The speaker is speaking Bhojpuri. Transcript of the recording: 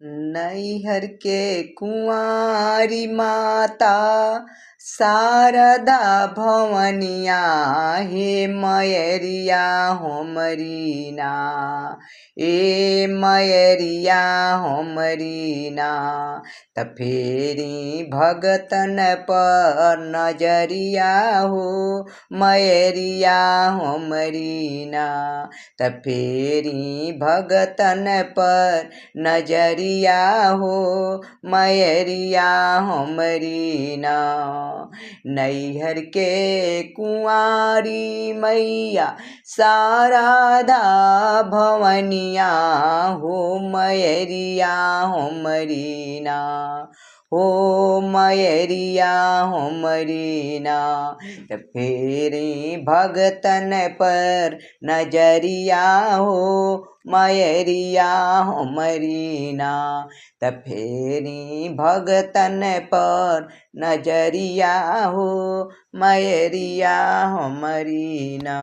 नैहर के कुंवारी माता शारदा भवनिया हे मयरिया हमरी ना ए मयरिया हमरी ना त फेरी भगतन पर नजरिया हो मयरिया हमरी ना त फेरी भगतन पर नजरिया हो मयरिया हमरी ना नैहर के कुंवारी मैया शारदा भवनिया हो मयरिया हमरी ना हो मयरिया हमरी ना त फेरी भगतन पर नजरिया हो मयरिया हमरी ना त फेरी भगतन पर नजरिया हो मयरिया हमरी ना।